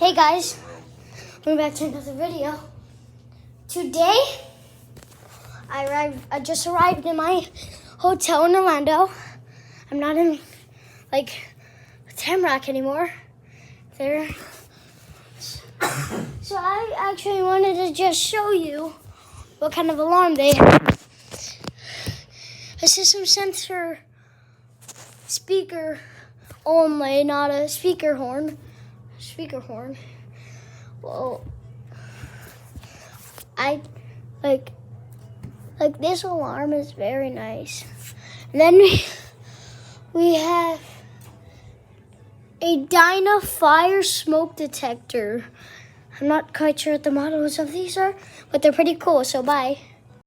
Hey guys, welcome back to another video. Today, I just arrived in my hotel in Orlando. I'm not in Tamrock anymore. So I actually wanted to just show you what kind of alarm they have. A system sensor speaker only, not a speaker horn. Well, I like this alarm is very nice. And then we have a Dyna fire smoke detector. I'm not quite sure what the models of these are, but they're pretty cool. So bye.